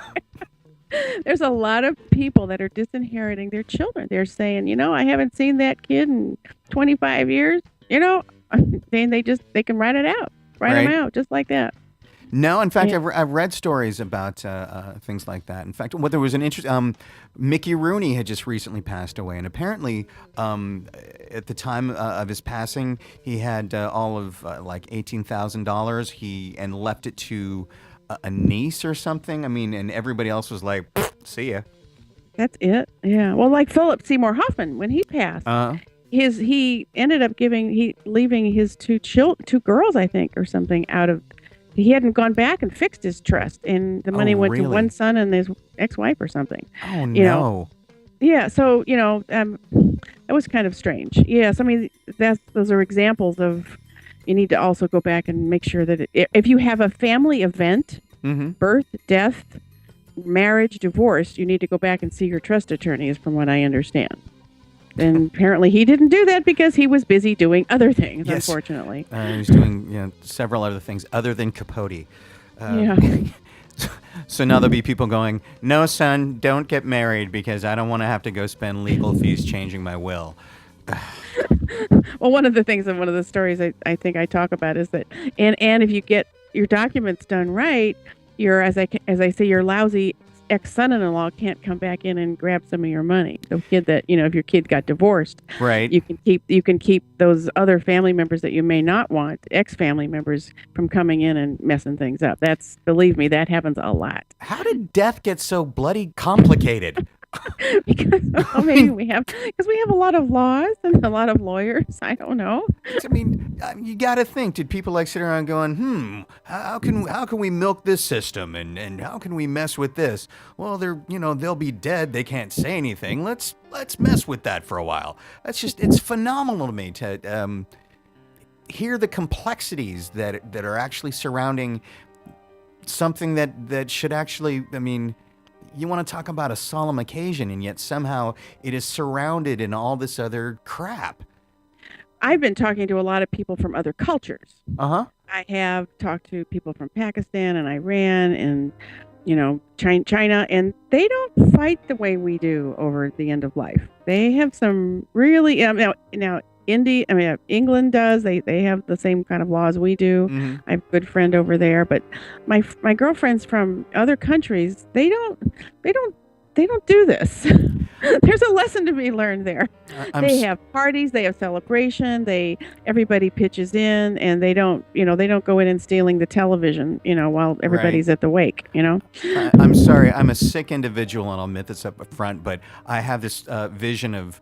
there's a lot of people that are disinheriting their children. They're saying, I haven't seen that kid in 25 years. Saying they can write it out, write them Right. out just like that. No, in fact, Yeah. I've read stories about things like that. In fact, there was an interest. Mickey Rooney had just recently passed away, and apparently, at the time of his passing, he had all of like $18,000. And left it to a niece or something. I mean, and everybody else was like, "See ya." That's it. Yeah. Well, like Philip Seymour Hoffman, when he passed, he ended up leaving his two girls, I think, or something out of. He hadn't gone back and fixed his trust, and the money went to really? one son and his ex-wife or something. Oh You know, no! Yeah, so that was kind of strange. Yes, I mean those are examples of you need to also go back and make sure that if you have a family event, Mm-hmm. birth, death, marriage, divorce, you need to go back and see your trust attorney, is from what I understand. And apparently he didn't do that because he was busy doing other things, Yes. unfortunately. He was doing several other things other than Capote. Yeah. So now there'll be people going, "No, son, don't get married because I don't want to have to go spend legal fees changing my will." Well, one of the things and one of the stories I think I talk about is that, and if you get your documents done right, as I say, your lousy ex-son-in-law can't come back in and grab some of your money. The kid that if your kid got divorced, Right. you can keep those other family members that you may not want, ex-family members, from coming in and messing things up. Believe me, that happens a lot. How did death get so bloody complicated? Because maybe we have a lot of laws and a lot of lawyers. I don't know. I mean, you got to think. Did people like sit around going, how can we milk this system and how can we mess with this? Well, they'll be dead. They can't say anything. Let's mess with that for a while. It's phenomenal to me to hear the complexities that are actually surrounding something that should actually. I mean, you want to talk about a solemn occasion, and yet somehow it is surrounded in all this other crap. I've been talking to a lot of people from other cultures. Uh-huh. I have talked to people from Pakistan and Iran and China, and they don't fight the way we do over the end of life. They have some really now England does. They have the same kind of laws we do. Mm-hmm. I have a good friend over there, but my girlfriends from other countries, they don't do this. There's a lesson to be learned there. They have parties, they have celebration, everybody pitches in, and they don't go in and stealing the television, while everybody's at the wake, I'm sorry, I'm a sick individual, and I'll admit this up front, but I have this vision of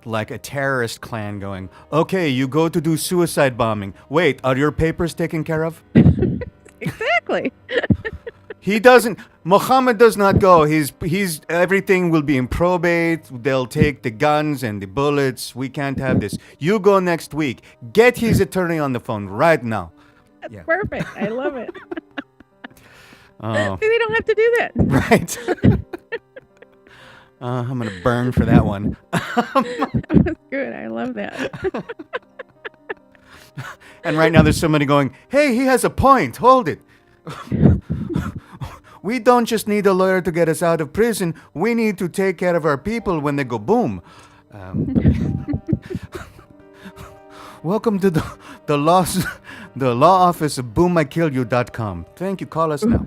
like a terrorist clan going, "Okay, you go to do suicide bombing. Wait, are your papers taken care of?" Exactly. Muhammad does not go. He's everything will be in probate. They'll take the guns and the bullets. We can't have this. You go next week. Get his attorney on the phone right now. That's perfect. I love it. Oh, They don't have to do that. right. I'm gonna burn for that one. That's good. I love that. And right now there's somebody going, "Hey, he has a point. Hold it. We don't just need a lawyer to get us out of prison. We need to take care of our people when they go boom." Welcome to the law office of boomikill.you.com. Thank you. Call us now.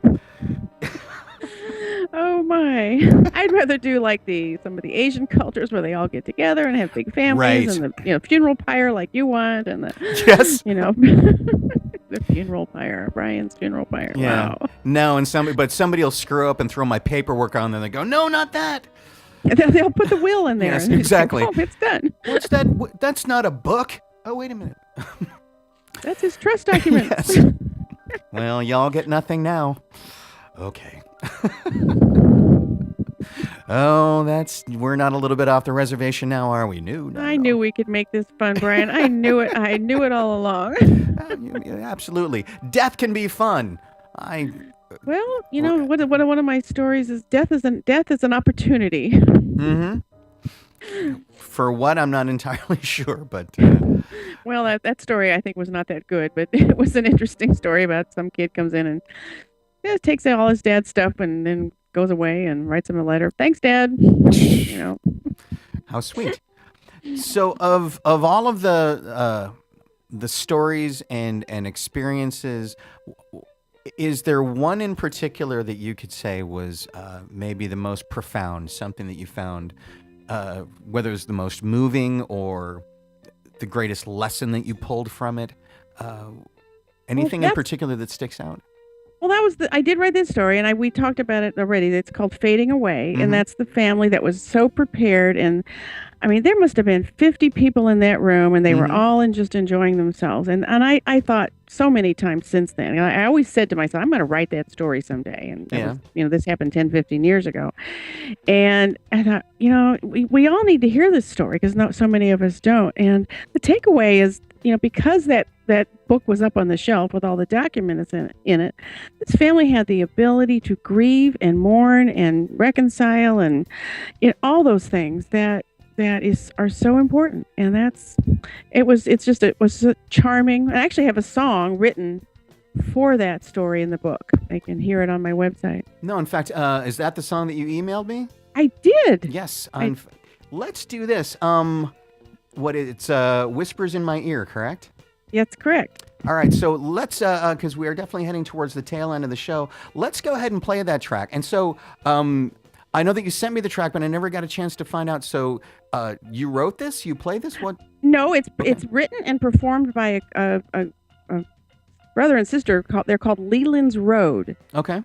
Oh my! I'd rather do like some of the Asian cultures where they all get together and have big families, Right. and the funeral pyre like you want, and the Yes. the funeral pyre, Brian's funeral pyre. Yeah. Wow. No, and somebody will screw up and throw my paperwork on there. And they go, "No, not that. And they'll put the will in there. Yes, and it's like, exactly. oh, it's done. What's that? That's not a book. Oh, wait a minute. That's his trust documents. Yes. Well, y'all get nothing now. Okay. Oh, we're not a little bit off the reservation now, are we? No. I knew we could make this fun, Brian. I knew it. I knew it all along. Yeah, absolutely. Death can be fun. Well, one of my stories is death is an opportunity. Mm-hmm. For what, I'm not entirely sure, but Well, that story I think was not that good, but it was an interesting story about some kid comes in and takes all his dad's stuff and then goes away and writes him a letter. Thanks, Dad. You know. How sweet. So of all of the stories and experiences, is there one in particular that you could say was maybe the most profound, something that you found, whether it's the most moving or the greatest lesson that you pulled from it? Anything in particular that sticks out? Well, that was I did write this story, and we talked about it already. It's called Fading Away, and that's the family that was so prepared. And I mean, there must have been 50 people in that room, and they were all just enjoying themselves. And I thought so many times since then, I always said to myself, I'm going to write that story someday. And that was, this happened 10, 15 years ago. And I thought, we all need to hear this story because so many of us don't. And the takeaway is, because that book was up on the shelf with all the documents in it, this family had the ability to grieve and mourn and reconcile and all those things that are so important. And it was so charming. I actually have a song written for that story in the book. I can hear it on my website. No, in fact, is that the song that you emailed me? I did. Yes. Let's do this. It's Whispers in My Ear, correct? That's correct. All right, so let's, because we are definitely heading towards the tail end of the show, let's go ahead and play that track. And so, I know that you sent me the track, but I never got a chance to find out. So, you wrote this? You played this? What? No, it's written and performed by a brother and sister. They're called Leland's Road. Okay.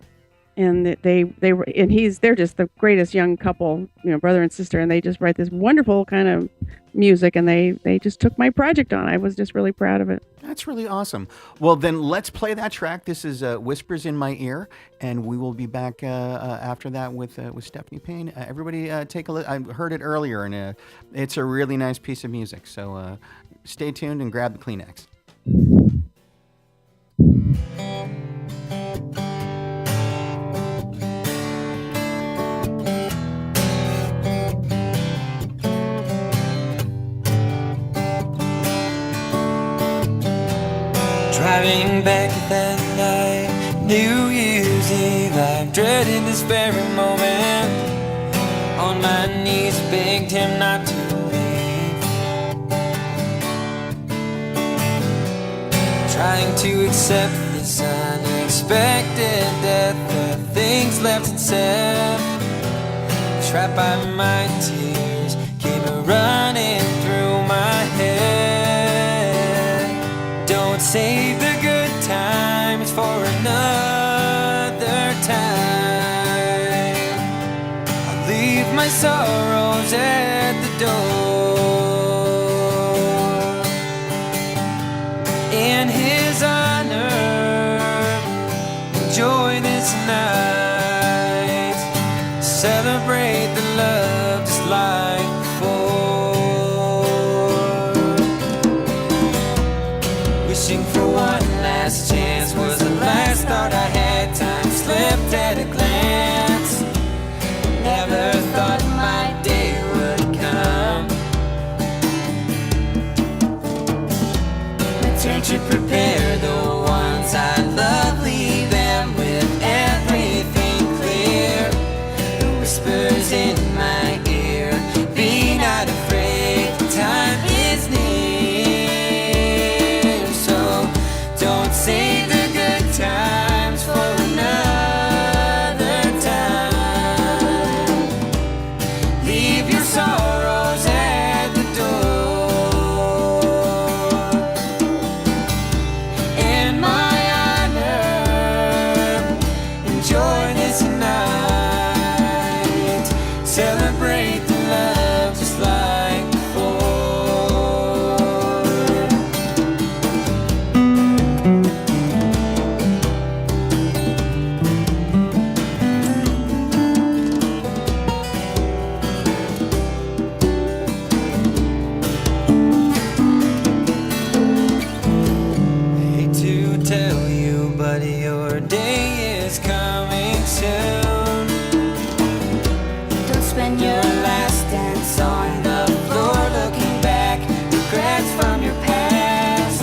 And they're just the greatest young couple, brother and sister, and they just write this wonderful kind of music, and they just took my project on. I was just really proud of it. That's really awesome. Well, then let's play that track. This is Whispers in My Ear, and we will be back after that with Stephanie Payne. Everybody take a look. I heard it earlier, and it's a really nice piece of music. So stay tuned and grab the Kleenex. Driving back that night, New Year's Eve, I dreaded this very moment. On my knees, begged him not to leave. Trying to accept this unexpected death, the things left unsaid. Trapped by my tears, keep running through my head. Don't save the good times for another time. I'll leave my sorrows at the door. In his honor, enjoy this night. Celebrate the love just like before. Wishing for one last chance was the last thought I had. Time slipped at a glance. Never thought my day would come. My turn to prepare the ones I love. Leave them with everything clear. The whispers in my ear. Be not afraid, the time is near. Don't save the good times for another time. Leave your sorrows at the door. In my honor, enjoy this night. Celebrate the love just like before. Hate to tell you, but your day is coming soon. Don't spend your last dance on the floor looking back. Regrets from your past.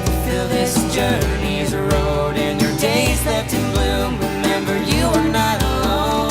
Fulfill this journey's road and your days left in bloom. Remember, you are not alone.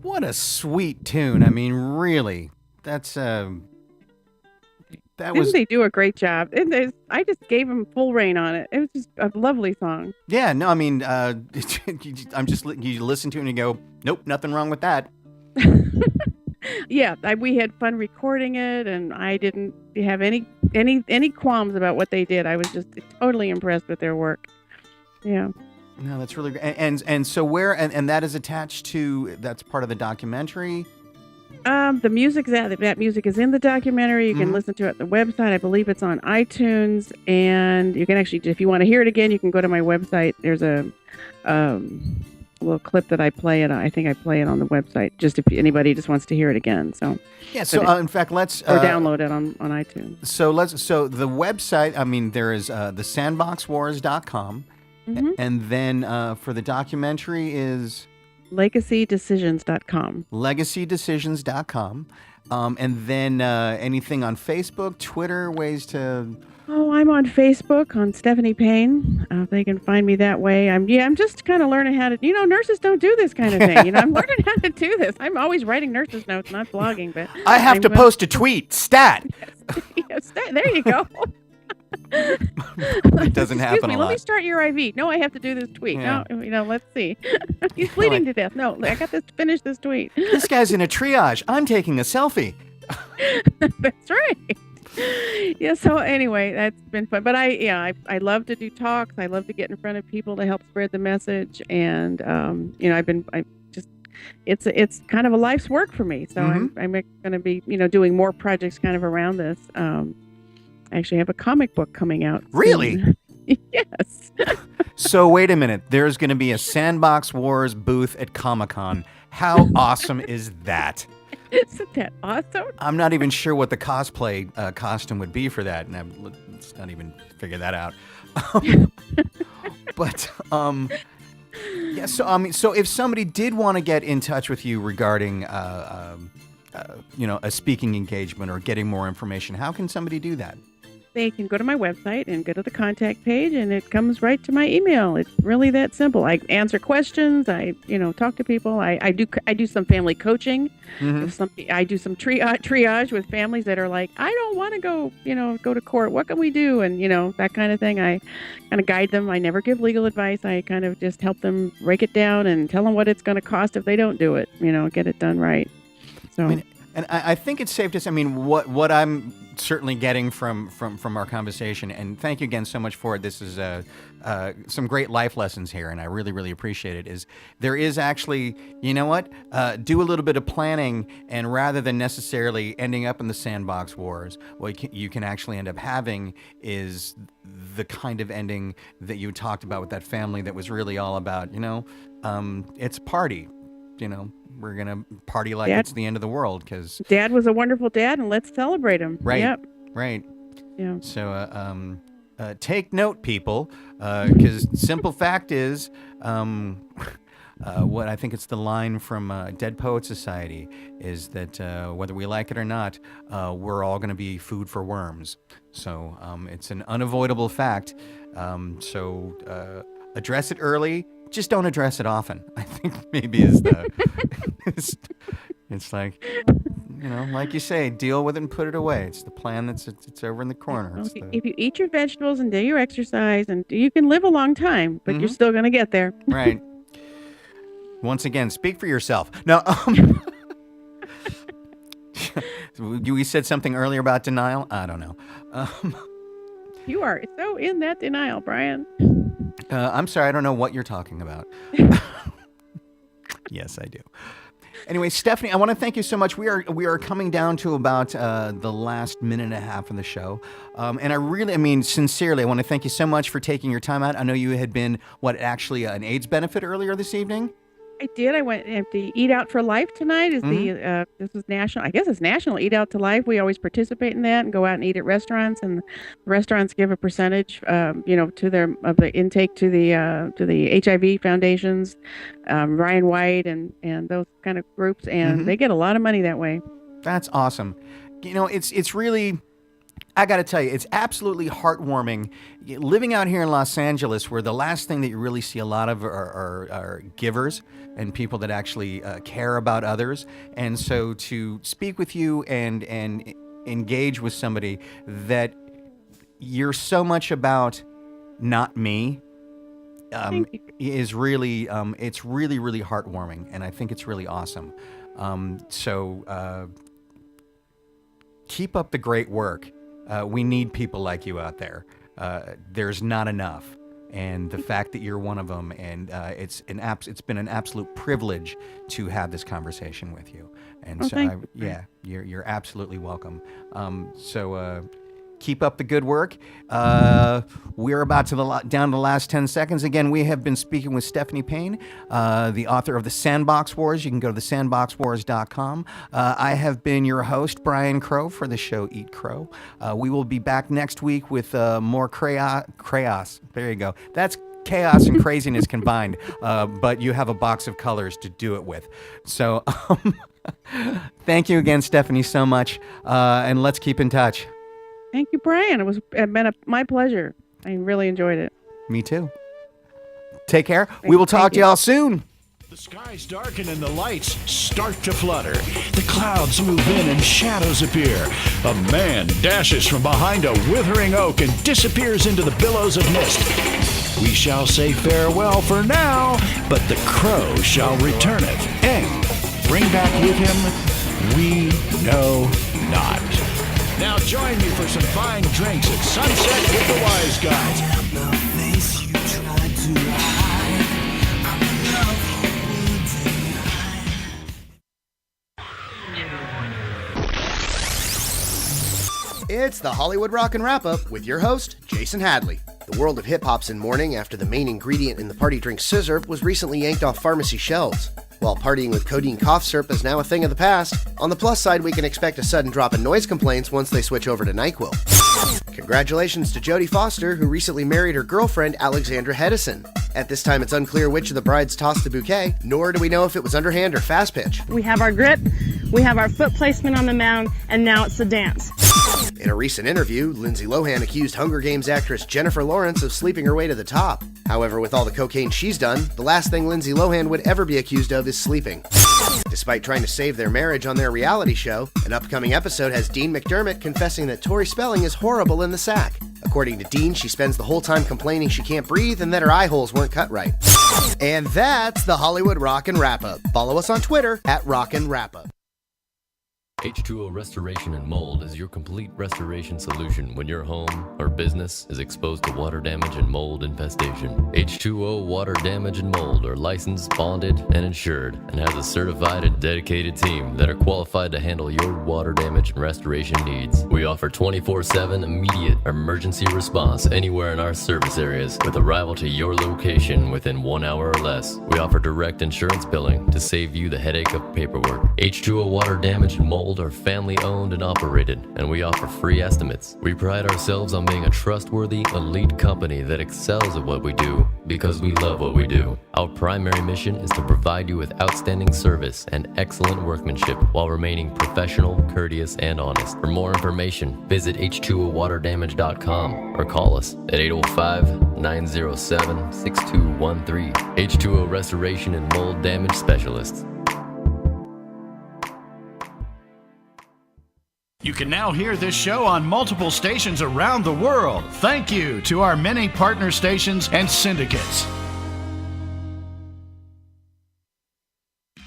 What a sweet tune. I mean, really. That's that Didn't was they do a great job? And I just gave them full reign on it. It was just a lovely song. yeah, no, I mean, I'm just you listen to it and you go, "Nope, nothing wrong with that." Yeah, we had fun recording it, and I didn't have any qualms about what they did. I was just totally impressed with their work. Yeah. No, that's really great. And so where and that is attached to that's part of the documentary. The music that music is in the documentary. You can Mhm. listen to it at the website. I believe it's on iTunes, and you can actually, if you want to hear it again, you can go to my website. There's a little clip that I play it. I think I play it on the website. Just if anybody just wants to hear it again. So Yeah, so in fact, let's or download it on iTunes. so the website, I mean, there is the sandboxwars.com. Mhm. And then for the documentary is LegacyDecisions.com. legacydecisions.com. And then anything on Facebook, Twitter, ways to. Oh, I'm on Facebook on Stephanie Payne. They can find me that way. I'm just kind of learning how to. Nurses don't do this kind of thing. I'm learning how to do this. I'm always writing nurses notes, not blogging. But I have to post a tweet. Stat. Yes, there you go. It doesn't happen Excuse me, a let lot. me start your IV. No, I have to do this tweet. Yeah. No, let's see. He's bleeding to death. No, I got to finish this tweet. This guy's in a triage. I'm taking a selfie. That's right. Yeah. So anyway, that's been fun. But I love to do talks. I love to get in front of people to help spread the message. And it's kind of a life's work for me. So Mhm. I'm going to be doing more projects kind of around this. I actually have a comic book coming out. Really? soon. Yes. So wait a minute. There's going to be a Sandbox Wars booth at Comic-Con. How awesome is that? Isn't that awesome? I'm not even sure what the cosplay costume would be for that, and let's not even figure that out. But yeah. So if somebody did want to get in touch with you regarding a speaking engagement or getting more information, how can somebody do that? They can go to my website and go to the contact page, and it comes right to my email. It's really that simple. I answer questions. I talk to people. I do some family coaching. Mhm. I do some triage with families that are like, I don't want to go to court. What can we do? And that kind of thing. I kind of guide them. I never give legal advice. I kind of just help them break it down and tell them what it's going to cost if they don't do it. Get it done right. So. And I think it's safe to say, I mean, what I'm certainly getting from our conversation, and thank you again so much for it. This is some great life lessons here, and I really, really appreciate it, is there is actually, do a little bit of planning, and rather than necessarily ending up in the Sandbox Wars, what you can actually end up having is the kind of ending that you talked about with that family that was really all about, it's a party. We're going to party like Dad? it's the end of the world because. Dad was a wonderful dad, and let's celebrate him. Right. Yep. Right. Yeah. So take note, people, because simple fact is, what I think it's the line from Dead Poet Society is that whether we like it or not, we're all going to be food for worms. So it's an unavoidable fact. So address it early. Just don't address it often. I think maybe is the. It's like, like you say, deal with it and put it away. It's the plan it's over in the corner. Well, It's if you eat your vegetables and do your exercise, and you can live a long time, but you're still going to get there. Right. Once again, speak for yourself. Now, we said something earlier about denial. I don't know. You are so in that denial, Brian. I'm sorry, I don't know what you're talking about. Yes, I do. Anyway, Stephanie, I want to thank you so much. We are coming down to about the last minute and a half of the show. And sincerely, I want to thank you so much for taking your time out. I know you had been, an AIDS benefit earlier this evening? I did. I went to Eat Out for Life tonight. Is this is national? I guess it's national. Eat Out to Life. We always participate in that and go out and eat at restaurants, and the restaurants give a percentage, to the intake to the HIV foundations, Ryan White and those kind of groups, and they get a lot of money that way. That's awesome. It's really. I got to tell you, it's absolutely heartwarming. Living out here in Los Angeles, where the last thing that you really see a lot of are givers and people that actually care about others. And so to speak with you and engage with somebody that you're so much about not me is really, it's really, really heartwarming. And I think it's really awesome. So keep up the great work. We need people like you out there. There's not enough, and the fact that you're one of them, and it's been an absolute privilege to have this conversation with you. And so, you're absolutely welcome. Keep up the good work. We're about to down to the last 10 seconds. Again, we have been speaking with Stephanie Payne, the author of The Sandbox Wars. You can go to thesandboxwars.com. I have been your host, Brian Crow, for the show Eat Crow. We will be back next week with more chaos. There you go. That's chaos and craziness combined, but you have a box of colors to do it with. So thank you again, Stephanie, so much, and let's keep in touch. Thank you, Brian. It's been my pleasure. I really enjoyed it. Me too. Take care. We will talk to y'all soon. The skies darken and the lights start to flutter. The clouds move in and shadows appear. A man dashes from behind a withering oak and disappears into the billows of mist. We shall say farewell for now, but the crow shall returneth, and bring back with him we know not. Now join me for some fine drinks at Sunset with the Wise Guys. It's the Hollywood Rockin' Wrap-Up with your host, Jason Hadley. The world of hip-hop's in mourning after the main ingredient in the party drink scissor was recently yanked off pharmacy shelves. While partying with codeine cough syrup is now a thing of the past, on the plus side we can expect a sudden drop in noise complaints once they switch over to NyQuil. Congratulations to Jodie Foster, who recently married her girlfriend Alexandra Hedison. At this time it's unclear which of the brides tossed the bouquet, nor do we know if it was underhand or fast pitch. We have our grip, we have our foot placement on the mound, and now it's the dance. In a recent interview, Lindsay Lohan accused Hunger Games actress Jennifer Lawrence of sleeping her way to the top. However, with all the cocaine she's done, the last thing Lindsay Lohan would ever be accused of is sleeping. Despite trying to save their marriage on their reality show, an upcoming episode has Dean McDermott confessing that Tori Spelling is horrible in the sack. According to Dean, she spends the whole time complaining she can't breathe and that her eye holes weren't cut right. And that's the Hollywood Rockin' Wrap-Up. Follow us on Twitter at Rockin' Wrap-Up. H2O Restoration and Mold is your complete restoration solution when your home or business is exposed to water damage and mold infestation. H2O Water Damage and Mold are licensed, bonded, and insured, and has a certified and dedicated team that are qualified to handle your water damage and restoration needs. We offer 24/7 immediate emergency response anywhere in our service areas, with arrival to your location within 1 hour or less. We offer direct insurance billing to save you the headache of paperwork. H2O Water Damage and Mold are family owned and operated, and we offer free estimates. We pride ourselves on being a trustworthy, elite company that excels at what we do because we love what we do. Our primary mission is to provide you with outstanding service and excellent workmanship while remaining professional, courteous, and honest. For more information, visit h2owaterdamage.com or call us at 805-907-6213. H2O Restoration and Mold Damage Specialists. You can now hear this show on multiple stations around the world. Thank you to our many partner stations and syndicates.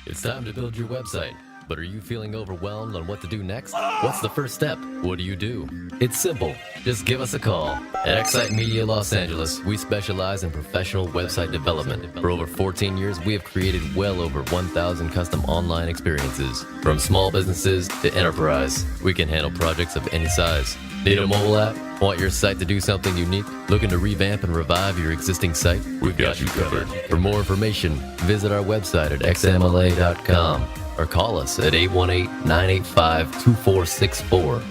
It's time to build your website. But are you feeling overwhelmed on what to do next? What's the first step? What do you do? It's simple. Just give us a call. At Excite Media Los Angeles, we specialize in professional website development. For over 14 years, we have created well over 1,000 custom online experiences. From small businesses to enterprise, we can handle projects of any size. Need a mobile app? Want your site to do something unique? Looking to revamp and revive your existing site? We've got you covered. For more information, visit our website at xmla.com or call us at 818-985-2464.